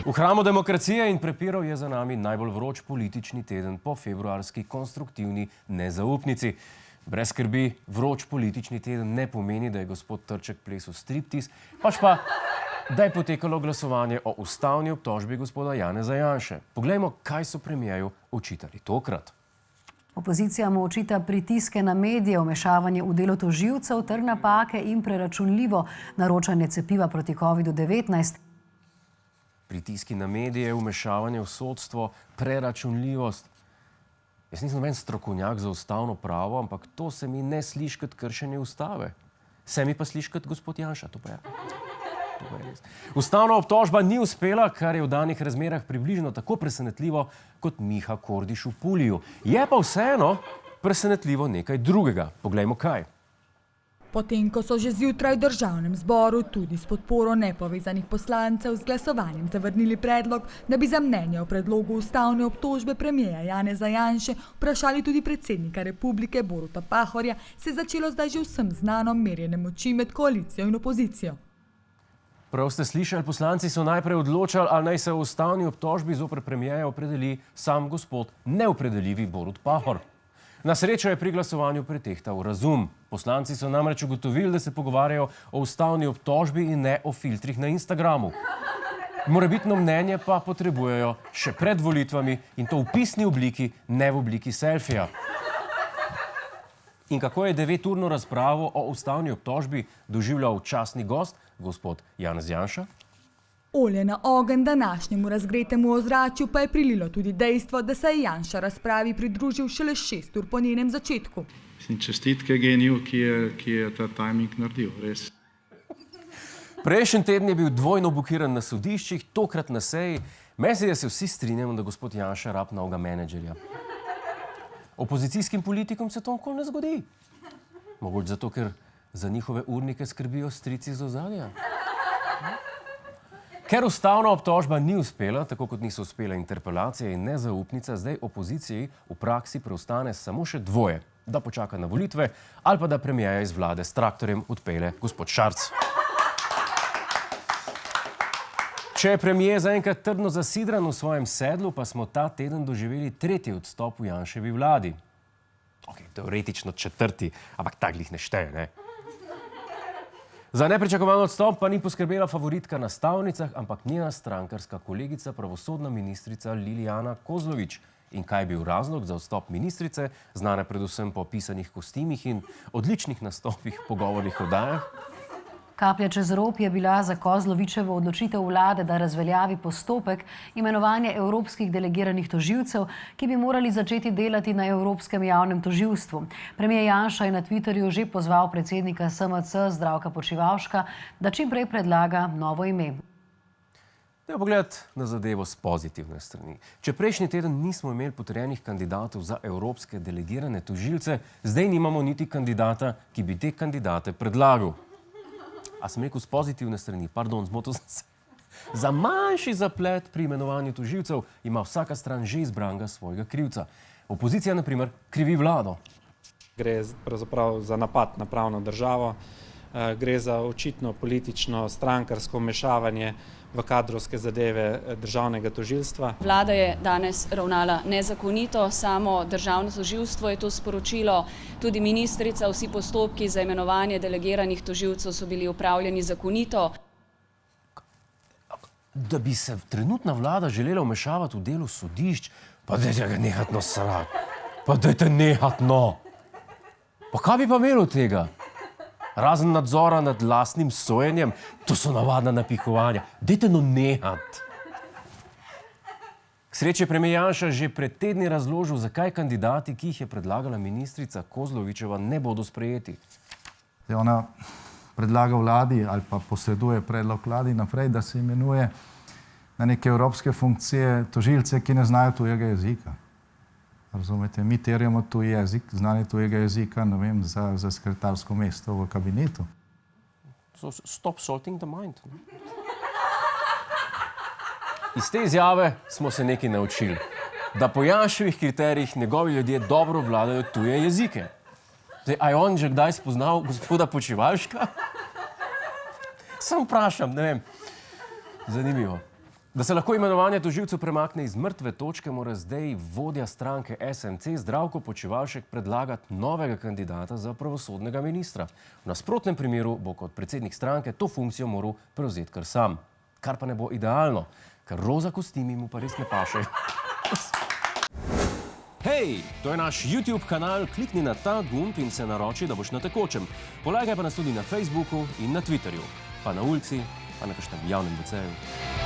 V hramu demokracije in prepirov je za nami najbolj vroč politični teden po februarski konstruktivni nezaupnici. Brez skrbi, vroč politični teden ne pomeni, da je gospod Trček plesal striptiz, pač pa, da je potekalo glasovanje o ustavni obtožbi gospoda Janeza Janše. Poglejmo, kaj so premierju očitali tokrat. Opozicija mu očita pritiske na medije, vmešavanje v delo tožilcev ter napake in preračunljivo naročanje cepiva proti COVID-19. Pritiski na medije, vmešavanje v sodstvo, preračunljivost. Jaz nisem noben strokovnjak za ustavno pravo, ampak to se mi ne sliši kot kršenje ustave. Se mi pa sliši kot gospod Janša, to pa je. Ustavna obtožba ni uspela, kar je v danih razmerah približno tako presenetljivo kot Miha Kordiš v Puliju. Je pa vseeno presenetljivo nekaj drugega. Poglejmo kaj. Potem, ko so že zjutraj v državnem zboru tudi s podporo nepovezanih poslancev z glasovanjem zavrnili predlog, da bi za mnenje o predlogu ustavne obtožbe premierja Janeza Janše vprašali tudi predsednika republike Boruta Pahorja, se je začelo zdaj že vsem znano merjenje moči med koalicijo in opozicijo. Prav ste slišali, poslanci so najprej odločali, ali naj se o ustavni obtožbi zoper premierja opredeli sam gospod neopredeljivi Borut Pahor. Na srečo je pri glasovanju pretehtal razum. Poslanci so namreč ugotovili, da se pogovarjajo o ustavni obtožbi in ne o filtrih na Instagramu. Morebitno mnenje pa potrebujejo še pred volitvami in to v pisni obliki, ne v obliki selfija. In kako je 9-urno razpravo o ustavni obtožbi doživljal častni gost, gospod Janez Janša? Olje na ogenj današnjemu razgretemu ozračju pa je prililo tudi dejstvo, da se je Janša razpravi pridružil šele 6 ur po njenem začetku. Čestitke geniju, ki je ta timing naredil, res. Prejšnji teden je bil dvojno blokiran na sodiščih, tokrat na seji. Meni se, da se vsi strinjamo, da gospod Janša rab novega menedžerja. Opozicijskim politikom se to nikoli ne zgodi. Mogoče zato, ker za njihove urnike skrbijo strici z ozadja. Ker ustavna obtožba ni uspela, tako kot niso uspele interpelacije in nezaupnica, zdaj opoziciji v praksi preostane samo še dvoje. Da počaka na volitve ali pa da premierja iz vlade s traktorjem odpelje gospod Šarc. Če je premijer zaenkrat trdno zasidran v svojem sedlu, pa smo ta teden doživeli tretji odstop v Janševi vladi. Teoretično četrti, ampak tak glih ne šteje, ne? Za nepričakovan odstop pa ni poskrbela favoritka na stavnicah, ampak njena strankarska kolegica, pravosodna ministrica Lilijana Kozlovič. In kaj je bil razlog za odstop ministrice, znane predvsem po pisanih kostimih in odličnih nastopih v pogovornih oddajah? Kaplja čez rob je bila za Kozlovičevo odločitev vlade, da razveljavi postopek imenovanja evropskih delegiranih tožilcev, ki bi morali začeti delati na Evropskem javnem tožilstvu. Premijer Janša je na Twitterju že pozval predsednika SMC Zdravka Počivalška, da čim prej predlaga novo ime. Dajmo pogledati na zadevo s pozitivne strani. Če prejšnji teden nismo imeli potrjenih kandidatov za evropske delegirane tožilce, zdaj nimamo niti kandidata, ki bi te kandidate predlagal. A sem rekel s pozitivne strani, pardon, zmotil sem se. Za manjši zaplet pri imenovanju tožilcev ima vsaka stran že izbranega svojega krivca. Opozicija, na primer, krivi vlado. Gre pravzaprav za napad na pravno državo, gre za očitno politično strankarsko vmešavanje v kadrovske zadeve državnega tožilstva. Vlada je danes ravnala nezakonito, samo državno tožilstvo je to sporočilo, tudi ministrica, vsi postopki za imenovanje delegiranih tožilcev so bili opravljeni zakonito. Da bi se trenutna vlada želela vmešavati v delo sodišč, pa dajte ga nehatno srat. Pa dajte nehatno. Pa kaj bi pa imelo tega? Razen nadzora nad lastnim sojenjem, to so navadna napihovanja. Dajte no nehat. K sreči je premijer Janša že pred tedni razložil, zakaj kandidati, ki jih je predlagala ministrica Kozlovičeva, ne bodo sprejeti. Ona predlaga vladi ali pa posreduje predlog vladi naprej, da se imenuje na neke evropske funkcije tožilce, ki ne znajo tujega jezika. Razumete, mi terjamo tuj jezik, znanje tujega jezika, ne vem, za sekretarsko mesto v kabinetu. So stop salting the mind. Iz te izjave smo se nekaj naučili. Da po Janševih kriterijih njegovi ljudje dobro vladajo tuje jezike. A je on že kdaj spoznal gospoda Počivalška? Sam vprašam, ne vem. Zanimivo. Da se lahko imenovanje tožilcev premakne iz mrtve točke, mora zdaj vodja stranke SMC Zdravko Počivalšek predlagati novega kandidata za pravosodnega ministra. V nasprotnem primeru bo kot predsednik stranke to funkcijo moral prevzeti kar sam. Kar pa ne bo idealno, ker roza kostimi mu pa res ne paše. Hej, to je naš YouTube kanal, klikni na ta gumb in se naroči, da boš na tekočem. Polajkaj pa nas tudi na Facebooku in na Twitterju, pa na ulici, pa na kakšnem javnem WC-ju.